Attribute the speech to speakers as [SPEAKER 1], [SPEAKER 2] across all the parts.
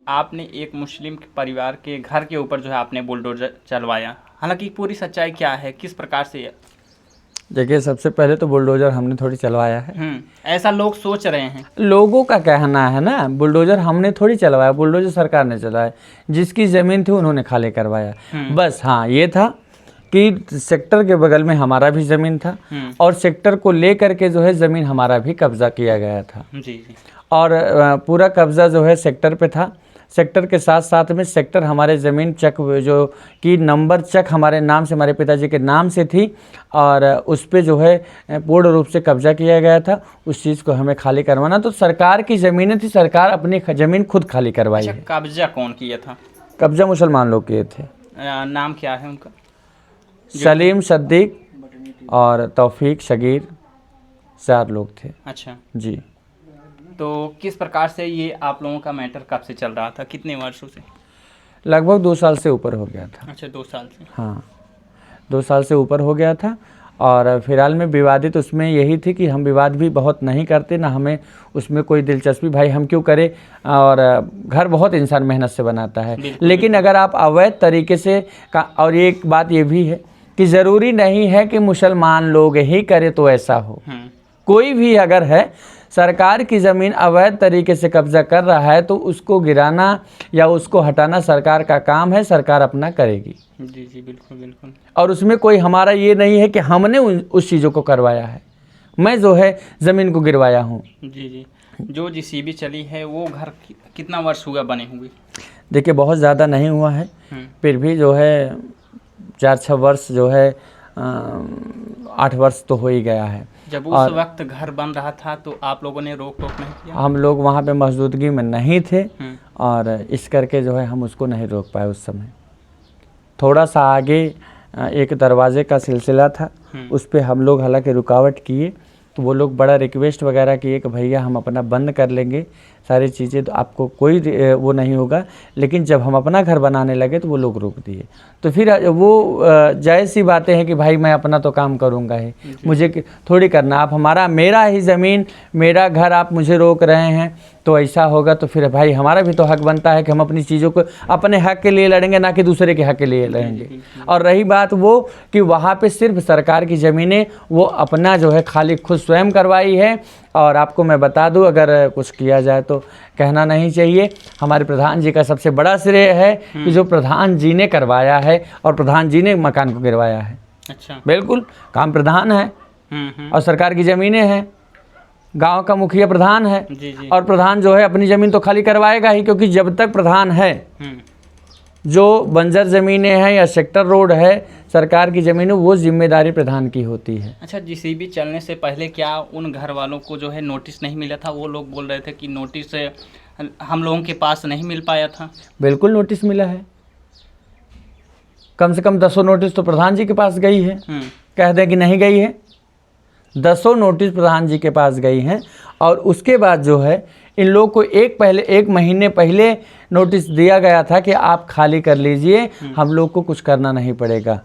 [SPEAKER 1] आपने एक मुस्लिम परिवार के घर के ऊपर जो है आपने बुलडोजर चलवाया, हालांकि पूरी सच्चाई क्या है, किस प्रकार से?
[SPEAKER 2] देखिए, सबसे पहले तो बुलडोज़र हमने थोड़ी चलवाया है।
[SPEAKER 1] ऐसा लोग सोच रहे हैं।
[SPEAKER 2] लोगों का कहना है ना, बुलडोज़र हमने थोड़ी चलवाया, बुलडोज़र सरकार ने चलाया। जिसकी ज़मीन थी उन्होंने खाली करवाया। बस हाँ, ये था कि सेक्टर के बगल में हमारा भी ज़मीन था और सेक्टर को लेकर के जो है ज़मीन हमारा भी कब्ज़ा किया गया था।
[SPEAKER 1] जी।
[SPEAKER 2] और पूरा कब्ज़ा जो है सेक्टर पे था। सेक्टर के साथ साथ में सेक्टर हमारे ज़मीन चक जो कि नंबर चक हमारे नाम से, हमारे पिताजी के नाम से थी और उस पे जो है पूर्ण रूप से कब्ज़ा किया गया था। उस चीज़ को हमें खाली करवाना, तो सरकार की ज़मीनें थी, सरकार अपनी ज़मीन खुद खाली करवाई है।
[SPEAKER 1] कब्ज़ा कौन किया था?
[SPEAKER 2] कब्ज़ा मुसलमान लोग किए थे।
[SPEAKER 1] नाम क्या है उनका?
[SPEAKER 2] सलीम, सद्दीक और तौफीक, शगीर, 4 लोग थे।
[SPEAKER 1] अच्छा
[SPEAKER 2] जी।
[SPEAKER 1] तो किस प्रकार से ये आप लोगों का मैटर कब से चल रहा था, कितने वर्षों से?
[SPEAKER 2] लगभग 2 साल से ऊपर हो गया था।
[SPEAKER 1] अच्छा, 2 साल से।
[SPEAKER 2] हाँ, 2 साल से ऊपर हो गया था। और फिलहाल में विवादित उसमें यही थी कि हम विवाद भी बहुत नहीं करते, ना हमें उसमें कोई दिलचस्पी, भाई हम क्यों करें। और घर बहुत इंसान मेहनत से बनाता है, लेकिन अगर आप अवैध तरीके से और एक बात ये भी है कि ज़रूरी नहीं है कि मुसलमान लोग ही करें तो ऐसा हो। कोई भी अगर है सरकार की ज़मीन अवैध तरीके से कब्ज़ा कर रहा है तो उसको गिराना या उसको हटाना सरकार का काम है, सरकार अपना करेगी।
[SPEAKER 1] जी, बिल्कुल बिल्कुल।
[SPEAKER 2] और उसमें कोई हमारा ये नहीं है कि हमने उस चीज़ों को करवाया है, मैं जो है ज़मीन को गिरवाया हूँ।
[SPEAKER 1] जी। जो JCB चली है वो घर कितना वर्ष हुआ बने हुए? देखिए,
[SPEAKER 2] बहुत ज़्यादा नहीं हुआ है, फिर भी जो है 4-6 वर्ष जो है 8 वर्ष तो हो ही गया है।
[SPEAKER 1] जब उस वक्त घर बन रहा था तो आप लोगों ने रोक टोक नहीं किया?
[SPEAKER 2] हम लोग वहाँ पे मौजूदगी में नहीं थे और इस करके जो है हम उसको नहीं रोक पाए। उस समय थोड़ा सा आगे एक दरवाजे का सिलसिला था, उस पे हम लोग हालांकि रुकावट किए, तो वो लोग बड़ा रिक्वेस्ट वगैरह किए कि भैया हम अपना बंद कर लेंगे सारी चीज़ें, तो आपको कोई वो नहीं होगा। लेकिन जब हम अपना घर बनाने लगे तो वो लोग रोक दिए। तो फिर वो जायज़ सी बातें हैं कि भाई मैं अपना तो काम करूँगा ही, मुझे थोड़ी करना, आप मेरा ही ज़मीन, मेरा घर आप मुझे रोक रहे हैं, तो ऐसा होगा तो फिर भाई हमारा भी तो हक बनता है कि हम अपनी चीज़ों को अपने हक के लिए लड़ेंगे, ना कि दूसरे के हक के लिए लड़ेंगे। और रही बात वो कि वहाँ पे सिर्फ सरकार की ज़मीनें वो अपना जो है खाली खुद स्वयं करवाई है। और आपको मैं बता दूं, अगर कुछ किया जाए तो कहना नहीं चाहिए, हमारे प्रधान जी का सबसे बड़ा श्रेय है कि जो प्रधान जी ने करवाया है और प्रधान जी ने मकान को गिरवाया है।
[SPEAKER 1] अच्छा,
[SPEAKER 2] बिल्कुल, काम प्रधान है और सरकार की ज़मीनें हैं, गांव का मुखिया प्रधान है।
[SPEAKER 1] जी।
[SPEAKER 2] और प्रधान जो है अपनी ज़मीन तो खाली करवाएगा ही, क्योंकि जब तक प्रधान है, जो बंजर ज़मीनें हैं या सेक्टर रोड है, सरकार की ज़मीनें, वो जिम्मेदारी प्रधान की होती है।
[SPEAKER 1] अच्छा, JCB चलने से पहले क्या उन घर वालों को जो है नोटिस नहीं मिला था? वो लोग बोल रहे थे कि नोटिस हम लोगों के पास नहीं मिल पाया था।
[SPEAKER 2] बिल्कुल नोटिस मिला है, कम से कम 10 नोटिस तो प्रधान जी के पास गई है। कह दें कि नहीं गई है, 10 नोटिस प्रधान जी के पास गई हैं। और उसके बाद जो है इन लोग को एक महीने पहले नोटिस दिया गया था कि आप खाली कर लीजिए, हम लोग को कुछ करना नहीं पड़ेगा।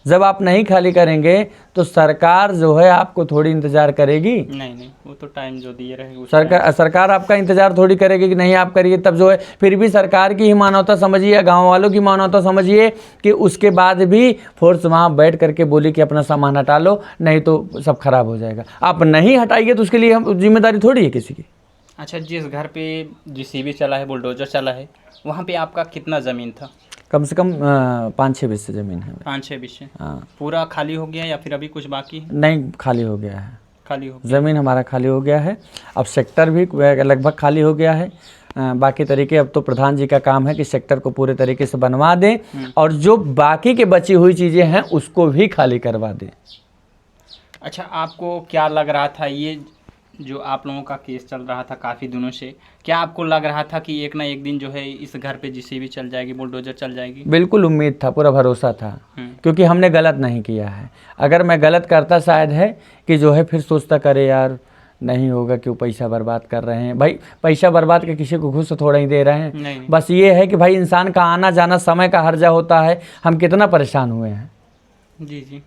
[SPEAKER 2] जब आप नहीं खाली करेंगे तो सरकार जो है आपको थोड़ी इंतज़ार करेगी।
[SPEAKER 1] नहीं, वो तो टाइम जो दिए रहेगी
[SPEAKER 2] सरकार आपका इंतज़ार थोड़ी करेगी कि नहीं आप करिए, तब जो है फिर भी सरकार की ही मानवता समझिए, गांव वालों की मानवता समझिए कि उसके बाद भी फोर्स वहाँ बैठ करके बोली कि अपना सामान हटा लो, नहीं तो सब खराब हो जाएगा। आप नहीं हटाइए तो उसके लिए हम जिम्मेदारी थोड़ी है किसी की।
[SPEAKER 1] अच्छा, जिस घर पे JCB चला है, बुलडोजर चला है, वहाँ पे आपका कितना ज़मीन था?
[SPEAKER 2] कम से कम 5-6 बीस ज़मीन है।
[SPEAKER 1] 5-6 बीस?
[SPEAKER 2] हाँ।
[SPEAKER 1] पूरा खाली हो गया या फिर अभी कुछ बाकी है?
[SPEAKER 2] नहीं, खाली हो गया है,
[SPEAKER 1] खाली हो गया।
[SPEAKER 2] ज़मीन हमारा खाली हो गया है। अब सेक्टर भी लगभग खाली हो गया है। बाकी तरीके अब तो प्रधान जी का काम है कि सेक्टर को पूरे तरीके से बनवा दें और जो बाकी के बची हुई चीज़ें हैं उसको भी खाली करवा दें।
[SPEAKER 1] अच्छा, आपको क्या लग रहा था, ये जो आप लोगों का केस चल रहा था काफ़ी दिनों से, क्या आपको लग रहा था कि एक ना एक दिन जो है इस घर पे JCB चल जाएगी, बुलडोजर चल जाएगी?
[SPEAKER 2] बिल्कुल उम्मीद था, पूरा भरोसा था, क्योंकि हमने गलत नहीं किया है। अगर मैं गलत करता शायद है कि जो है फिर सोचता करे यार नहीं होगा, क्यों पैसा बर्बाद कर रहे हैं। भाई पैसा बर्बाद के किसी को घूस थोड़ा ही दे रहे हैं।
[SPEAKER 1] नहीं।
[SPEAKER 2] बस ये है कि भाई इंसान का आना जाना समय का हर्जा होता है। हम कितना परेशान हुए हैं,
[SPEAKER 1] जी,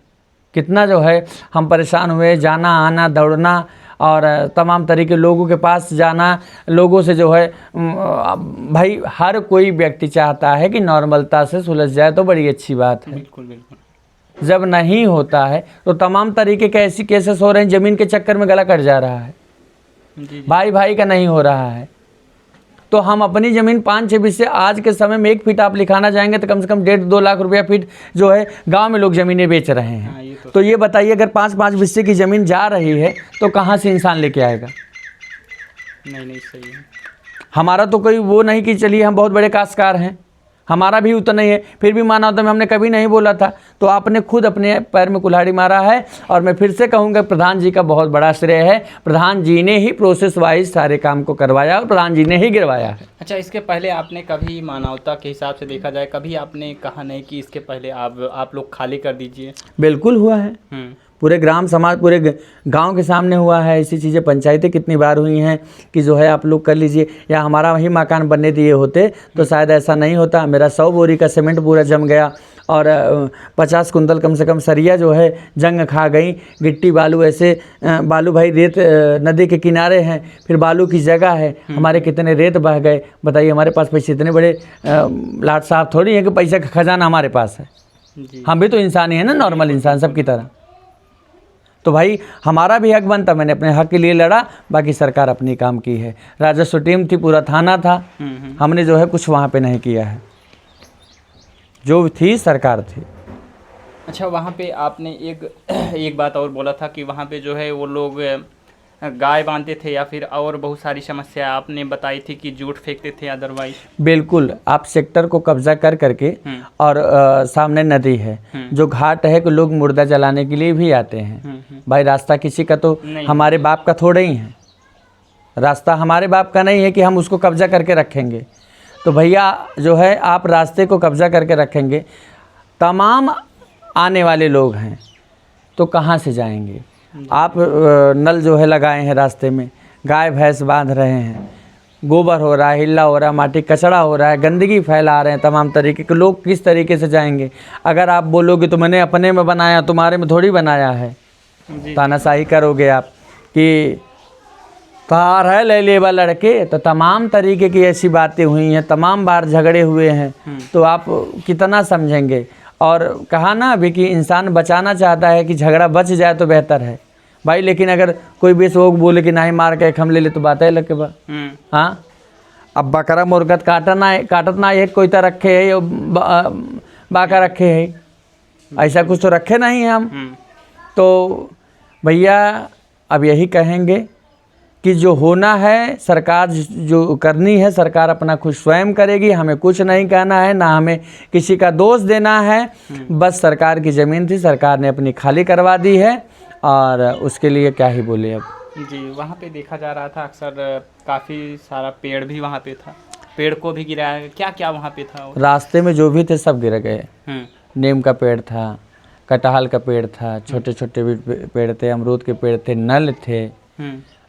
[SPEAKER 2] कितना जो है हम परेशान हुए, जाना आना दौड़ना, और तमाम तरीके के लोगों के पास जाना, लोगों से जो है भाई हर कोई व्यक्ति चाहता है कि नॉर्मलता से सुलझ जाए तो बड़ी अच्छी बात है।
[SPEAKER 1] बिल्कुल बिल्कुल।
[SPEAKER 2] जब नहीं होता है तो तमाम तरीके के ऐसी केसेस हो रहे हैं, ज़मीन के चक्कर में गला कट जा रहा है,
[SPEAKER 1] जी।
[SPEAKER 2] भाई भाई का नहीं हो रहा है। तो हम अपनी ज़मीन 5-6 बीघे आज के समय में 1 फीट आप लिखाना जाएंगे तो कम से कम 1.5-2 लाख रुपया फीट जो है गांव में लोग ज़मीनें बेच रहे हैं।
[SPEAKER 1] हाँ, ये
[SPEAKER 2] तो ये बताइए अगर 5-5 बीघे की ज़मीन जा रही है तो कहाँ से इंसान लेके आएगा?
[SPEAKER 1] नहीं सही है।
[SPEAKER 2] हमारा तो कोई वो नहीं कि चलिए हम बहुत बड़े काश्तकार हैं, हमारा भी उतना ही है, फिर भी मानवता में हमने कभी नहीं बोला था। तो आपने खुद अपने पैर में कुल्हाड़ी मारा है। और मैं फिर से कहूँगा प्रधान जी का बहुत बड़ा श्रेय है। प्रधान जी ने ही प्रोसेस वाइज सारे काम को करवाया और प्रधान जी ने ही गिरवाया है।
[SPEAKER 1] अच्छा, इसके पहले आपने कभी मानवता के हिसाब से देखा जाए, कभी आपने कहा नहीं कि इसके पहले आप लोग खाली कर दीजिए?
[SPEAKER 2] बिल्कुल हुआ है, पूरे ग्राम समाज पूरे गांव के सामने हुआ है। ऐसी चीज़ें पंचायतें कितनी बार हुई हैं कि जो है आप लोग कर लीजिए, या हमारा वही मकान बनने दिए होते तो शायद ऐसा नहीं होता। मेरा 100 बोरी का सीमेंट पूरा जम गया और 50 कुंतल कम से कम सरिया जो है जंग खा गई। गिट्टी बालू ऐसे बालू भाई रेत नदी के किनारे हैं, फिर बालू की जगह है, हमारे कितने रेत बह गए। बताइए हमारे पास पैसे इतने बड़े लाट साहब थोड़ी है कि पैसे का खजाना हमारे पास है। हम भी तो इंसान ही हैं ना, नॉर्मल इंसान सबकी तरह। तो भाई हमारा भी हक बनता, मैंने अपने हक के लिए लड़ा, बाकी सरकार अपनी काम की है। राजस्व टीम थी, पूरा थाना था, हमने जो है कुछ वहाँ पे नहीं किया है, जो थी सरकार थी।
[SPEAKER 1] अच्छा, वहाँ पे आपने एक बात और बोला था कि वहाँ पे जो है वो लोग गाय बांधते थे या फिर और बहुत सारी समस्या आपने बताई थी कि जूट फेंकते थे अदरवाइज।
[SPEAKER 2] बिल्कुल, आप सेक्टर को कब्जा कर करके और सामने नदी है, जो घाट है कि लोग मुर्दा जलाने के लिए भी आते हैं। भाई रास्ता किसी का तो हमारे बाप का थोड़ा ही है, रास्ता हमारे बाप का नहीं है कि हम उसको कब्जा करके रखेंगे। तो भैया जो है आप रास्ते को कब्जा करके रखेंगे, तमाम आने वाले लोग हैं तो कहाँ से जाएंगे? आप नल जो है लगाए हैं रास्ते में, गाय भैंस बांध रहे हैं, गोबर हो रहा है, हिल्ला हो रहा है, माटी कचड़ा हो रहा है, गंदगी फैला रहे हैं तमाम तरीके के। लोग किस तरीके से जाएंगे? अगर आप बोलोगे तो मैंने अपने में बनाया, तुम्हारे में थोड़ी बनाया है, तानाशाही करोगे आप कि कार है ले लेवा लड़के, तो तमाम तरीके की ऐसी बातें हुई हैं, तमाम बार झगड़े हुए हैं, तो आप कितना समझेंगे? और कहा ना अभी कि इंसान बचाना चाहता है कि झगड़ा बच जाए तो बेहतर है भाई, लेकिन अगर कोई बेशोक बोले कि नहीं मार के हम ले ले तो बात है लग के बा। हाँ, अब बकरा मुर्गत काटत ना एक कोई तो रखे है, बाका रखे है, ऐसा कुछ तो रखे नहीं हम। तो भैया अब यही कहेंगे कि जो होना है सरकार जो करनी है सरकार अपना खुद स्वयं करेगी, हमें कुछ नहीं कहना है, ना हमें किसी का दोष देना है। बस सरकार की ज़मीन थी, सरकार ने अपनी खाली करवा दी है और उसके लिए क्या ही बोले अब।
[SPEAKER 1] जी, वहाँ पे देखा जा रहा था अक्सर काफ़ी सारा पेड़ भी वहाँ पे था, पेड़ को भी गिराया, क्या क्या वहाँ पे था?
[SPEAKER 2] रास्ते में जो भी थे सब गिर गए। नीम का पेड़ था, कटहल का पेड़ था, छोटे छोटे भी पेड़ थे, अमरूद के पेड़ थे, नल थे,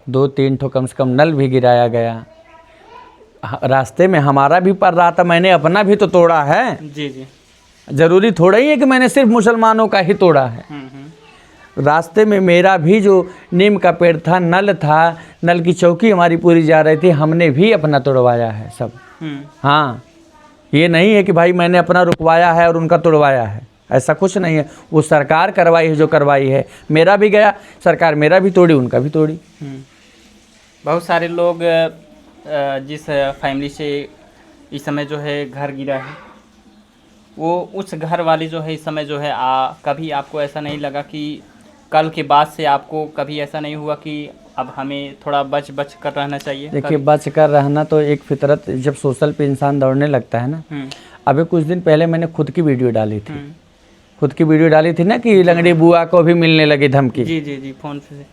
[SPEAKER 2] 2-3 ठो कम से कम नल भी गिराया गया। रास्ते में हमारा भी पड़ रहा था, मैंने अपना भी तो तोड़ा है।
[SPEAKER 1] जी,
[SPEAKER 2] ज़रूरी थोड़ा ही है कि मैंने सिर्फ मुसलमानों का ही तोड़ा है। रास्ते में मेरा भी जो नीम का पेड़ था, नल था, नल की चौकी हमारी पूरी जा रही थी, हमने भी अपना तोड़वाया है सब। हाँ, ये नहीं है कि भाई मैंने अपना रुकवाया है और उनका तोड़वाया है, ऐसा कुछ नहीं है। वो सरकार करवाई है जो करवाई है, मेरा भी गया, सरकार मेरा भी तोड़ी, उनका भी तोड़ी।
[SPEAKER 1] बहुत सारे लोग जिस फैमिली से इस समय जो है घर गिरा है, वो उस घर वाली जो है इस समय जो है कभी आपको ऐसा नहीं लगा कि कल के बाद से आपको कभी ऐसा नहीं हुआ कि अब हमें थोड़ा बच कर रहना चाहिए?
[SPEAKER 2] देखिए, बच कर रहना तो एक फितरत, जब सोशल पे इंसान दौड़ने लगता है ना। अभी कुछ दिन पहले मैंने खुद की वीडियो डाली थी, ना कि लंगड़ी बुआ को भी मिलने लगी धमकी।
[SPEAKER 1] जी, फोन से।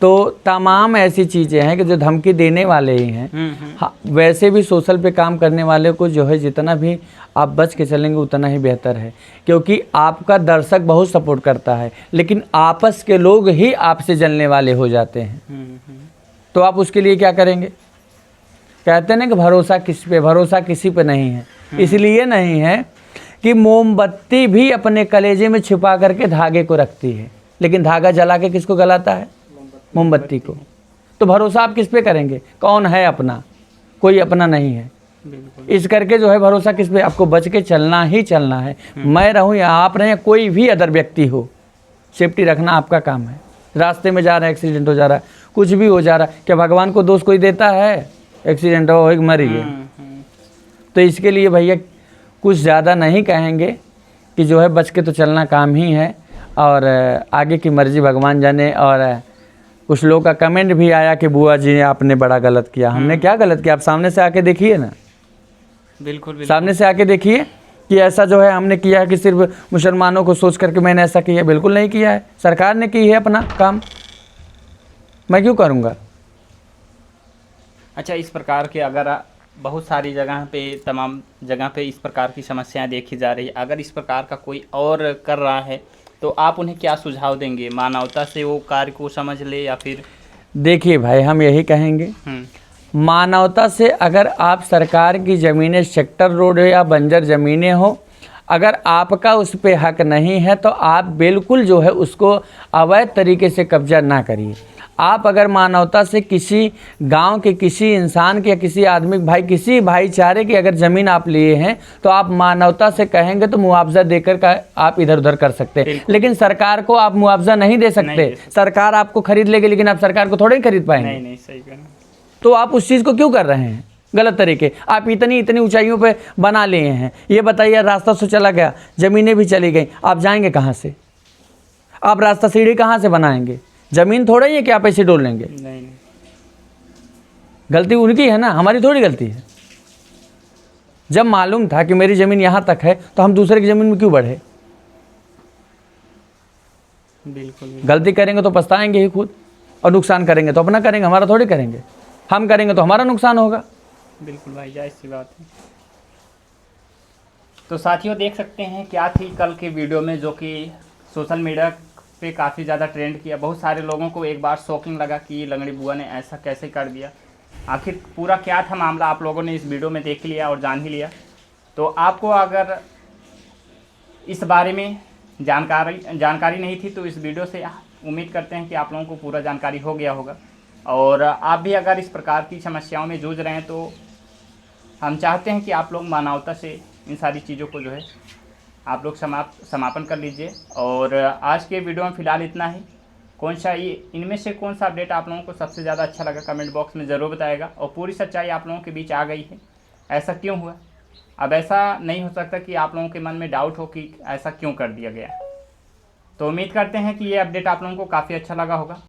[SPEAKER 2] तो तमाम ऐसी चीज़ें हैं कि जो धमकी देने वाले ही हैं। हाँ, वैसे भी सोशल पे काम करने वाले को जो है जितना भी आप बच के चलेंगे उतना ही बेहतर है, क्योंकि आपका दर्शक बहुत सपोर्ट करता है, लेकिन आपस के लोग ही आपसे जलने वाले हो जाते हैं। तो आप उसके लिए क्या करेंगे? कहते हैं ना कि भरोसा किसी पे नहीं है। इसलिए नहीं है कि मोमबत्ती भी अपने कलेजे में छिपा करके धागे को रखती है, लेकिन धागा जला के किसको गलाता है? मोमबत्ती को। तो भरोसा आप किस पे करेंगे? कौन है अपना? कोई अपना नहीं है।
[SPEAKER 1] बिल्कुल।
[SPEAKER 2] इस करके जो है भरोसा किस पे? आपको बच के चलना ही चलना है। मैं रहूं या आप रहें या कोई भी अदर व्यक्ति हो, सेफ्टी रखना आपका काम है। रास्ते में जा रहे हैं, एक्सीडेंट हो जा रहा है, कुछ भी हो जा रहा है, क्या भगवान को दोष कोई देता है? एक्सीडेंट हो एक मर गए। तो इसके लिए भैया कुछ ज़्यादा नहीं कहेंगे कि जो है बच के तो चलना काम ही है, और आगे की मर्जी भगवान जाने। और कुछ लोगों का कमेंट भी आया कि बुआ जी आपने बड़ा गलत किया। हमने क्या गलत किया? आप सामने से आके देखिए ना,
[SPEAKER 1] बिल्कुल।
[SPEAKER 2] सामने से आके देखिए कि ऐसा जो है हमने किया है कि सिर्फ मुसलमानों को सोच करके मैंने ऐसा किया, बिल्कुल नहीं किया है। सरकार ने की है अपना काम, मैं क्यों करूँगा?
[SPEAKER 1] अच्छा, इस प्रकार के अगर बहुत सारी जगह पे, तमाम जगह पे इस प्रकार की समस्याएं देखी जा रही है, अगर इस प्रकार का कोई और कर रहा है तो आप उन्हें क्या सुझाव देंगे? मानवता से वो कार्य को समझ ले या फिर?
[SPEAKER 2] देखिए भाई, हम यही कहेंगे, मानवता से अगर आप सरकार की ज़मीनें, सेक्टर रोड हो या बंजर ज़मीनें हो, अगर आपका उस पर हक नहीं है तो आप बिल्कुल जो है उसको अवैध तरीके से कब्जा ना करिए। आप अगर मानवता से किसी गांव के किसी इंसान के या किसी आदमी भाई, किसी भाईचारे की अगर ज़मीन आप लिए हैं तो आप मानवता से कहेंगे तो मुआवजा देकर का आप इधर उधर कर सकते हैं। लेकिन सरकार को आप मुआवजा नहीं दे सकते। सरकार आपको खरीद लेगी, लेकिन आप सरकार को थोड़े ही खरीद पाएंगे।
[SPEAKER 1] नहीं, सही कहना।
[SPEAKER 2] तो आप उस चीज़ को क्यों कर रहे हैं गलत तरीके? आप इतनी ऊंचाइयों पे बना लिए हैं। ये बताइए, रास्ता से चला गया, ज़मीनें भी चली गई, आप जाएंगे कहाँ से? आप रास्ता सीढ़ी कहाँ से बनाएंगे? ज़मीन थोड़ा ही है कि आप ऐसे डोल लेंगे।
[SPEAKER 1] नहीं।
[SPEAKER 2] गलती उनकी है ना, हमारी थोड़ी गलती है। जब मालूम था कि मेरी ज़मीन यहाँ तक है तो हम दूसरे की ज़मीन में क्यों बढ़े?
[SPEAKER 1] बिल्कुल।
[SPEAKER 2] गलती करेंगे तो पछताएंगे ही खुद, और नुकसान करेंगे तो अपना करेंगे, हमारा थोड़ी करेंगे। हम करेंगे तो हमारा नुकसान होगा।
[SPEAKER 1] बिल्कुल भाई, जायज़ सी बात है। तो साथियों, देख सकते हैं क्या थी कल की वीडियो में, जो कि सोशल मीडिया पे काफ़ी ज़्यादा ट्रेंड किया। बहुत सारे लोगों को एक बार शॉकिंग लगा कि लंगड़ी बुआ ने ऐसा कैसे कर दिया। आखिर पूरा क्या था मामला, आप लोगों ने इस वीडियो में देख लिया और जान ही लिया। तो आपको अगर इस बारे में जानकारी नहीं थी तो इस वीडियो से उम्मीद करते हैं कि आप लोगों को पूरा जानकारी हो गया होगा। और आप भी अगर इस प्रकार की समस्याओं में जूझ रहे हैं तो हम चाहते हैं कि आप लोग मानवता से इन सारी चीज़ों को जो है आप लोग समापन कर लीजिए। और आज के वीडियो में फ़िलहाल इतना ही। इनमें से कौन सा अपडेट आप लोगों को सबसे ज़्यादा अच्छा लगा कमेंट बॉक्स में ज़रूर बताएगा। और पूरी सच्चाई आप लोगों के बीच आ गई है, ऐसा क्यों हुआ? अब ऐसा नहीं हो सकता कि आप लोगों के मन में डाउट हो कि ऐसा क्यों कर दिया गया। तो उम्मीद करते हैं कि ये अपडेट आप लोगों को काफ़ी अच्छा लगा होगा।